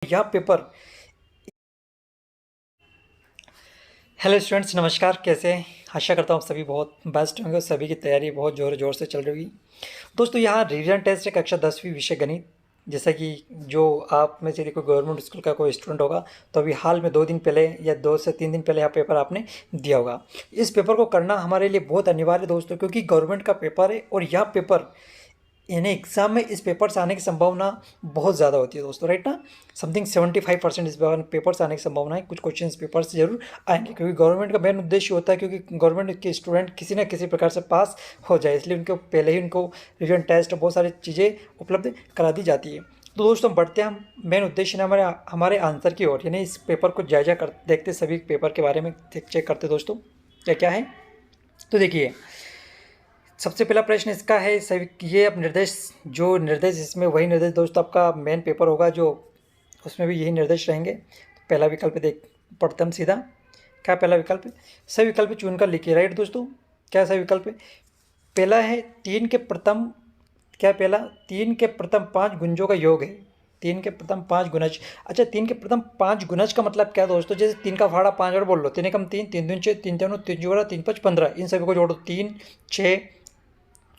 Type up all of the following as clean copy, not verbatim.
यह paper. Hello students, नमस्कार। कैसे हैं? आशा करता हूँ आप सभी बहुत बेस्ट होंगे और सभी की तैयारी बहुत ज़ोर ज़ोर से चल रही होगी। दोस्तों, यहाँ रिवीजन टेस्ट है कक्षा 10वीं विषय गणित। जैसा कि जो आप में से यदि कोई गवर्नमेंट स्कूल का कोई स्टूडेंट होगा तो अभी हाल में 2 दिन पहले या 2 से 3 दिन पहले यह पेपर आपने दिया होगा। इस पेपर को करना हमारे लिए बहुत अनिवार्य है दोस्तों, क्योंकि गवर्नमेंट का पेपर है और यह पेपर यानी एग्जाम में इस पेपर से आने की संभावना बहुत ज़्यादा होती है दोस्तों, राइट ना। समथिंग 75% इस बार पेपर से आने की संभावना है। कुछ क्वेश्चन इस पेपर से जरूर आएंगे, क्योंकि गवर्नमेंट का मेन उद्देश्य होता है क्योंकि गवर्नमेंट के स्टूडेंट किसी न किसी प्रकार से पास हो जाए, इसलिए उनको पहले ही उनको रिविजन टेस्ट बहुत सारी चीज़ें उपलब्ध करा दी जाती है। तो दोस्तों, बढ़ते हैं हम मेन उद्देश्य ने हमारे हमारे आंसर की ओर, यानी इस पेपर को जायजा कर देखते, सभी पेपर के बारे में चेक करते दोस्तों क्या क्या है। तो देखिए, सबसे पहला प्रश्न इसका है सभी ये अब निर्देश, जो निर्देश इसमें वही निर्देश दोस्तों आपका मेन पेपर होगा, जो उसमें भी यही निर्देश रहेंगे। तो पहला विकल्प देख पढ़ते हम सीधा। क्या पहला विकल्प है? सही विकल्प चुनकर लिखिए, राइट दोस्तों। क्या सही विकल्प है? पहला है 3 के प्रथम, क्या पहला 3 के प्रथम 5 गुंजों का योग है। 3 के प्रथम 5 गुणज। अच्छा, 3 के प्रथम 5 गुणज का मतलब क्या दोस्तों? जैसे 3 का फाड़ा 5 और बोल लो, 3 एकम 3, 3 दूनी 6, 3 तीन 3 जोड़ा 3 5 15, इन सभी को जोड़ो। 3 6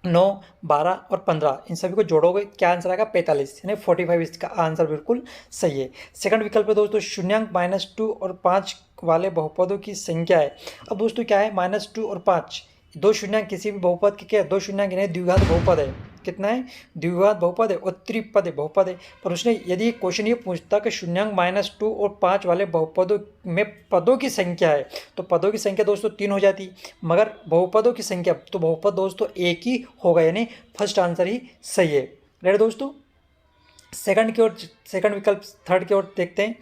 9 12 और 15, इन सभी को जोड़ोगे क्या आंसर आएगा? 45, यानी 45 इसका आंसर बिल्कुल सही है। सेकंड विकल्प है दोस्तों, शून्यांक -2 और 5 वाले बहुपदों की संख्या है। अब दोस्तों क्या है? -2 और 5 दो शून्यांक किसी भी बहुपद के क्या है? दो शून्यांक यानी द्विघात बहुपद है। कितना है? द्विघात बहुपद है और त्रिपद है, बहुपद है। पर उसने यदि क्वेश्चन ये पूछता कि शून्यांक -2 और 5 वाले बहुपदों में पदों की संख्या है, तो पदों की संख्या दोस्तों 3 हो जाती, मगर बहुपदों की संख्या तो बहुपद दोस्तों एक ही होगा, यानी फर्स्ट आंसर ही सही है। राइट दोस्तों। सेकंड की ओर, सेकंड विकल्प थर्ड की ओर देखते हैं।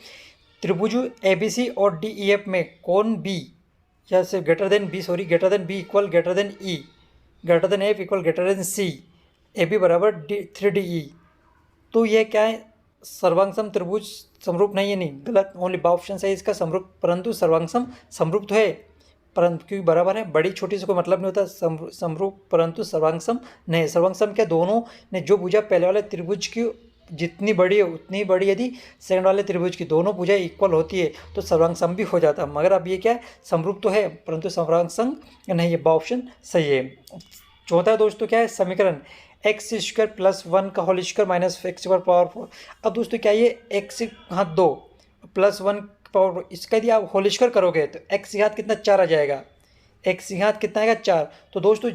त्रिभुज ABC और DEF में कौन बी या से greater than B, sorry greater than B equal greater than E, greater than F equal greater than C, A B बराबर 3DE। तो ये क्या है? सर्वांगसम त्रिभुज समरूप नहीं है, नहीं गलत, ओनली बा ऑप्शन है इसका समरूप, परंतु सर्वांगसम समरूप तो है, परंतु क्योंकि बराबर है, बड़ी छोटी से कोई मतलब नहीं होता। समरूप परंतु सर्वांगसम नहीं। सर्वांगसम क्या? दोनों ने जो भुजा पहले वाले त्रिभुज की जितनी बड़ी है उतनी बड़ी, यदि सेकंड वाले त्रिभुज की दोनों भुजाएं इक्वल होती है तो सर्वांगसम भी हो जाता है। मगर अब ये क्या है? समरूप तो है परंतु सर्वांगसम नहीं है, बा ऑप्शन सही है। चौथा दोस्तों क्या है? समीकरण x² + 1 का whole square minus x² power 4। अब दोस्तों क्या ये x घात 2 +1 पावर, इसका यदि आप होल स्क्वायर करोगे तो x घात कितना? 4 आ जाएगा। x घात कितना आएगा? 4। तो दोस्तों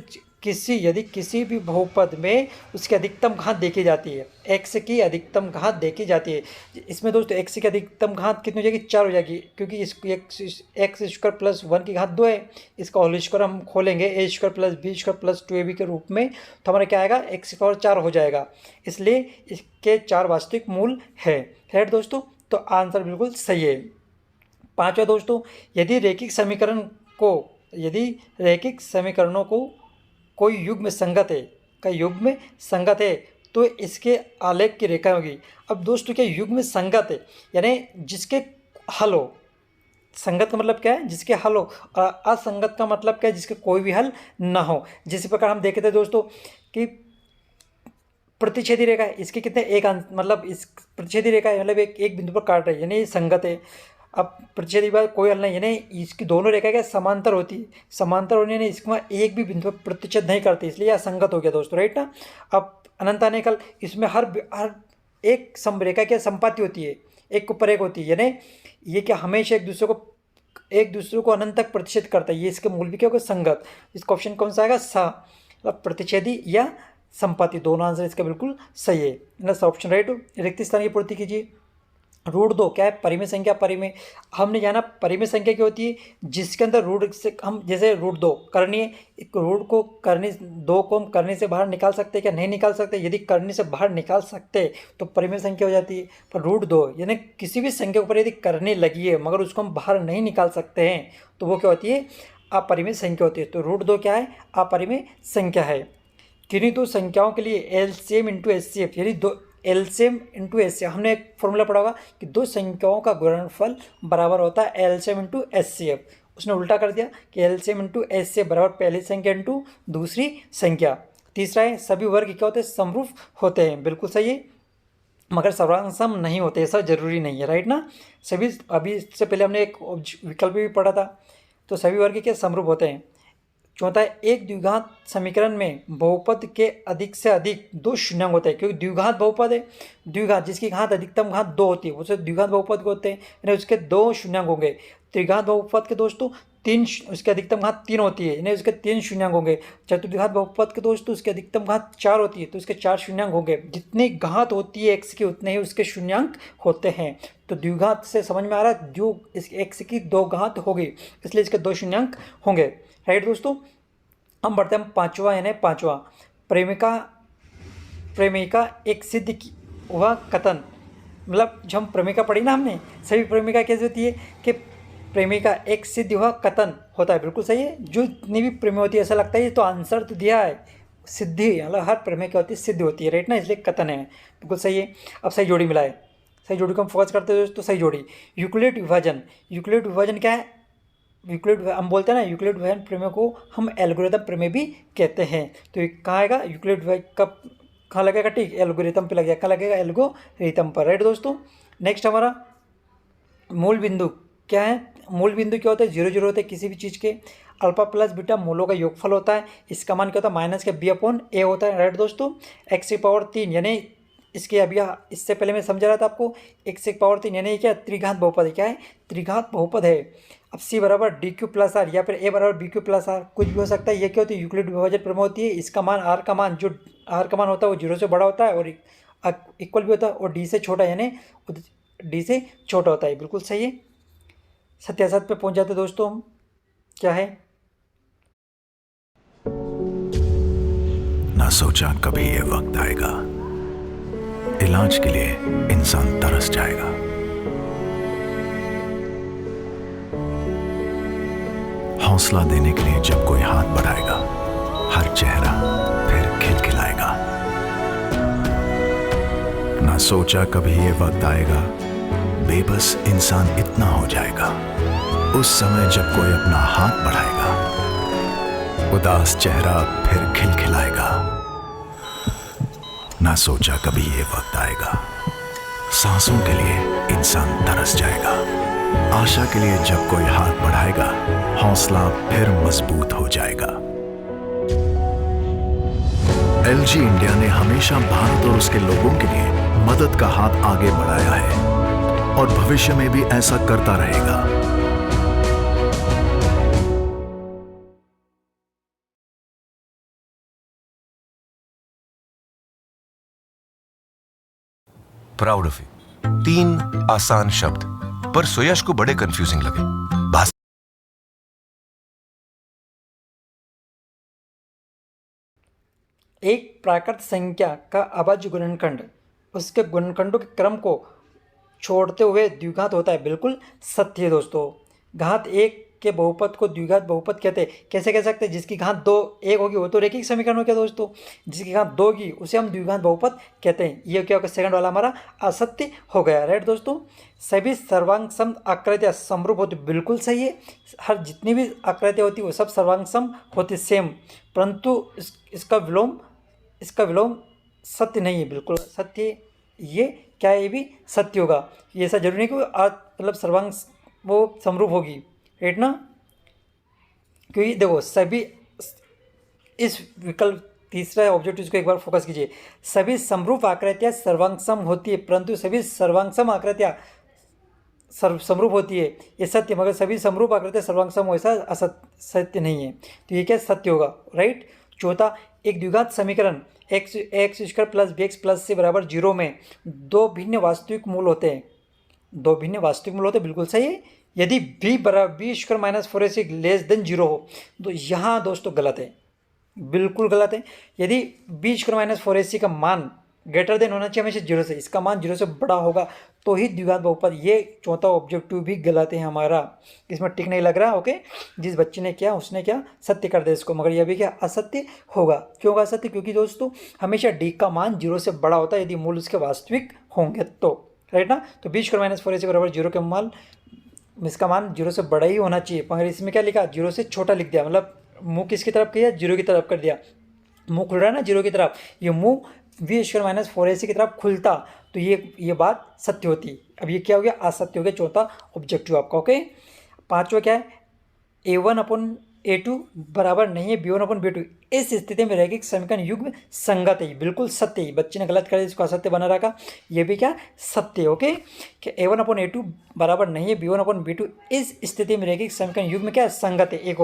यदि किसी भी बहुपद में उसकी अधिकतम घात देखी जाती है, x की अधिकतम घात देखी जाती है, इसमें दोस्तों x की अधिकतम घात कितनी हो जाएगी? 4 हो जाएगी, क्योंकि इसको x² + 1 की घात 2 है। इसका होल स्क्वायर हम खोलेंगे a² + b² + 2ab के रूप में, तो हमारा क्या आएगा? x⁴ हो जाएगा। इसलिए इसके 4 वास्तविक मूल है। राइट दोस्तों, तो आंसर बिल्कुल सही है। पांचवा दोस्तों, यदि रैखिक समीकरणों को कोई युग्म संगत है, का युग्म संगत है, तो इसके आलेख की रेखा होगी। अब दोस्तों क्या युग्म संगत है? यानी जिसके हल हो। संगत का मतलब क्या है? जिसके हल हो, और असंगत का मतलब क्या है? जिसके कोई भी हल ना हो। जिस प्रकार हम देखे थे दोस्तों कि प्रतिच्छेदी रेखा है, इसके कितने एक मतलब इस प्रतिच्छेदी रेखा है, मतलब एक बिंदु पर काट रही है, यानी संगत है। अब प्रतिच्छेदी बात कोई हल नहीं, यानी इसकी दोनों रेखा क्या समांतर होती है, समांतर होने ने इसमें एक भी बिंदु पर प्रतिच्छेद नहीं करती, इसलिए यह संगत हो गया दोस्तों, राइट ना। अब अनंत आने कल इसमें हर हर एक रेखा क्या संपाती होती है, एक के ऊपर एक होती है, यानी ये क्या हमेशा एक दूसरे को अनंत तक प्रतिच्छेद करता है। ये इसके मूल भी क्या होगा? संगत। इसका ऑप्शन कौन सा आएगा? सा, मतलब प्रतिच्छेदी या संपाति, दोनों आंसर इसका बिल्कुल सही है। Next option right. रिक्त स्थान की पूर्ति कीजिए। √2 क्या है? परिमेय संख्या। परिमेय हमने जाना परिमेय संख्या क्या होती है? जिसके अंदर रूट से हम, जैसे √2 करनी है, रूट को करने 2 को हम करने से बाहर निकाल सकते हैं क्या? नहीं निकाल सकते। यदि करने से बाहर निकाल सकते हैं तो परिमेय संख्या हो जाती है। पर √2 यानी किसी भी संख्या के ऊपर यदि करने लगी है मगर उसको हम बाहर नहीं निकाल सकते हैं तो वो क्या होती है? अपरिमेय संख्या होती है। तो √2 क्या है? अपरिमेय संख्या है। किन्हीं दो संख्याओं के लिए एलसीएम इंटू एचसीएफ, यानी दो एलसीएम इंटू एचसीएफ, हमने एक फॉर्मूला पढ़ा होगा कि दो संख्याओं का गुणनफल बराबर होता है एलसीएम इंटू एचसीएफ। उसने उल्टा कर दिया कि एलसीएम इंटू एचसीएफ बराबर पहली संख्या इंटू दूसरी संख्या। तीसरा है सभी वर्ग क्या होते हैं? समरूप होते हैं, बिल्कुल सही है। मगर सर्वांग सम नहीं होते, ऐसा जरूरी नहीं है, राइट ना। सभी, अभी इससे पहले हमने एक विकल्प भी पढ़ा था, तो सभी वर्ग के समरूप होते हैं। चौथा है, एक द्विघात समीकरण में बहुपद के अधिक से अधिक दो शून्यंक होते हैं, क्योंकि द्विघात बहुपद है, द्विघात जिसकी घात अधिकतम घात दो होती है उसे द्विघात बहुपद होते हैं, यानी उसके दो शून्यंक होंगे। त्रिघात बहुपद के दोस्तों तीन, उसकी अधिकतम घात तीन होती है, यानी उसके तीन शून्यंक होंगे। चतुर्घात बहुपद के दोस्तों उसकी अधिकतम घात चार होती है, तो उसके चार शून्यंक होंगे। जितनी घात होती है एक्स की उतने ही उसके शून्यंक होते हैं। तो द्विघात से समझ में आ रहा है, जो इस एक्स की दो घात होगी इसलिए इसके दो शून्यंक होंगे, राइट दोस्तों। हम बढ़ते हैं पांचवा, यानी पांचवा, प्रेमिका प्रेमिका एक सिद्ध हुआ कथन। मतलब जब हम प्रेमिका पढ़ी ना हमने, सभी प्रेमिका कैसे होती है कि प्रेमिका एक सिद्ध हुआ कथन होता है, बिल्कुल सही है। जो जितनी भी प्रेमी होती है ऐसा लगता है, तो आंसर तो दिया है, सिद्धि, मतलब हर प्रेमिका होती है सिद्ध होती है, राइट ना, इसलिए कथन है, बिल्कुल सही है। अब सही जोड़ी मिला है, सही जोड़ी को हम फोकस करते हैं दोस्तों, सही जोड़ी। यूक्लिड विभाजन, यूक्लिड विभाजन क्या है, यूक्लिड हम बोलते हैं ना, यूक्लिड विभाजन प्रमेय को हम एल्गोरिथम प्रमेय भी कहते हैं। तो ये कहाँ आएगा, यूक्लिड कब कहाँ लगेगा, ठीक एल्गोरिथम पे लगेगा, कहाँ लगेगा, एल्गोरिथम पर, राइट दोस्तों। नेक्स्ट हमारा मूल बिंदु क्या है, मूल बिंदु क्या होता है, जीरो जीरो होते हैं किसी भी चीज़ के। अल्फा प्लस बीटा मूलों का योगफल होता है, इसका मान क्या होता है, माइनस के बी अपॉन ए होता है, राइट दोस्तों। एक्स की पावर तीन, यानी इसके अभी इससे पहले मैं समझा रहा था आपको, एक्स की पावर तीन यानी क्या, त्रिघात बहुपद है, क्या है, त्रिघात बहुपद है। अब सी बराबर डी क्यू प्लस आर या फिर ए बराबर बी क्यू प्लस आर, कुछ भी हो सकता है। ये क्या होती है, यूक्लिड विभाजन प्रमेय होती है। इसका मान आर का मान, जो आर का मान होता है वो जीरो से बड़ा होता है और इक्वल भी होता है, और डी से छोटा, यानी डी से छोटा होता है, बिल्कुल सही है। सत्यासत्य पे पहुंच जाते दोस्तों हम, क्या है, ना सोचा कभी ये वक्त आएगा, इलाज के लिए इंसान तरस जाएगा। हौसला देने के लिए जब कोई हाथ बढ़ाएगा, हर चेहरा फिर खिलखिलाएगा। ना सोचा कभी ये वक्त आएगा, बेबस इंसान इतना हो जाएगा। उस समय जब कोई अपना हाथ बढ़ाएगा, उदास चेहरा फिर खिलखिलाएगा। ना सोचा कभी ये वक्त आएगा, सांसों के लिए इंसान तरस जाएगा। आशा के लिए जब कोई हाथ बढ़ाएगा, हौसला फिर मजबूत हो जाएगा। एलजी इंडिया ने हमेशा भारत और उसके लोगों के लिए मदद का हाथ आगे बढ़ाया है और भविष्य में भी ऐसा करता रहेगा। Proud of you. तीन आसान शब्द, पर सुयश को बड़े कंफ्यूजिंग लगे। एक प्राकृत संख्या का अभाज्य गुणनखंड उसके गुणनखंडों के क्रम को छोड़ते हुए द्विघात होता है, बिल्कुल सत्य है दोस्तों। घात एक के बहुपद को द्विघात बहुपद कहते हैं। कैसे कह सकते हैं, जिसकी घात दो एक होगी वो तो रैखिक समीकरण हो गया दोस्तों, जिसकी घात दो होगी उसे हम द्विघात बहुपद कहते हैं। ये क्या होगा, सेकंड वाला हमारा असत्य हो गया, राइट दोस्तों। सभी सर्वांग सम आकृतियाँ समरूप होती, बिल्कुल सही है। हर जितनी भी आकृतियाँ होती वो सब सर्वांग सम होती, सेम, परंतु इसका विलोम सत्य नहीं है, बिल्कुल सत्य है। ये क्या है, ये भी सत्य होगा। ये ऐसा जरूरी नहीं कि मतलब सर्वांग वो समरूप होगी, राइट ना, क्योंकि देखो सभी इस विकल्प तीसरा ऑब्जेक्टिव को एक बार फोकस कीजिए। सभी समरूप आकृतियाँ सर्वांग सम होती है, परंतु सभी सर्वांग सम आकृतियाँ समरूप होती है, ये सत्य, मगर सभी समरूप आकृतियाँ सर्वांग सम हो ऐसा सत्य नहीं है। तो ये क्या सत्य होगा, राइट। चौथा, एक द्विघात समीकरण x square plus b x plus c बराबर जीरो में दो भिन्न वास्तविक मूल होते हैं, दो भिन्न वास्तविक मूल होते हैं, बिल्कुल सही है। यदि बी बराबर बी स्क्वायर माइनस फोर ए सी लेस देन जीरो हो, तो यहाँ दोस्तों गलत है, बिल्कुल गलत है। यदि बी स्क्वायर माइनस फोर ए सी का मान ग्रेटर देन होना चाहिए हमेशा जीरो से, इसका मान जीरो से बड़ा होगा तो ही द्विघात बहुपद। ये चौथा ऑब्जेक्टिव भी गलत है हमारा, इसमें टिक नहीं लग रहा, ओके। जिस बच्चे ने किया उसने क्या सत्य कर दे इसको, मगर यह भी क्या असत्य होगा। क्यों होगा असत्य, क्योंकि दोस्तों हमेशा डी का मान जीरो से बड़ा होता है यदि मूल उसके वास्तविक होंगे तो, राइट ना। तो बी स्क्वायर माइनस फोर ए सी बराबर जीरो के मान, इसका मान जीरो से बड़ा ही होना चाहिए, मगर इसमें क्या लिखा, जीरो से छोटा लिख दिया, मतलब मुँह किसकी तरफ किया, जीरो की तरफ कर दिया। मुँह खुल रहा है ना जीरो की तरफ, ये मुँह बी स्क्वायर माइनस फोर ए सी की तरफ खुलता, तो तो ये बात सत्य होती। अब ये क्या हो गया, असत्य हो गया, चौथा ऑब्जेक्टिव आपका। ओके, पांचवा क्या है, A1/A2 बराबर नहीं है B1/B2, इस स्थिति में रैखिक समीकरण युग्म संगत है। बिल्कुल सत्य है, बच्चे ने गलत कर दिया, इसको असत्य बना रखा, ये भी क्या सत्य है। ओके, कि A1/A2 बराबर नहीं है B1/B2, इस स्थिति में रैखिक समीकरण युग्म क्या संगत है, एक